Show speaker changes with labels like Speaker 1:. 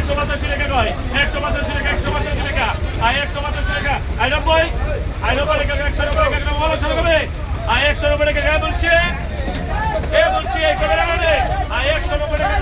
Speaker 1: 185 টাকা কয় 185 টাকা 185 টাকা 185 টাকা 90 টাকা 190 টাকা বলো শুরু করবে 190 টাকা বলছে এ বলছে এই করে 190 টাকা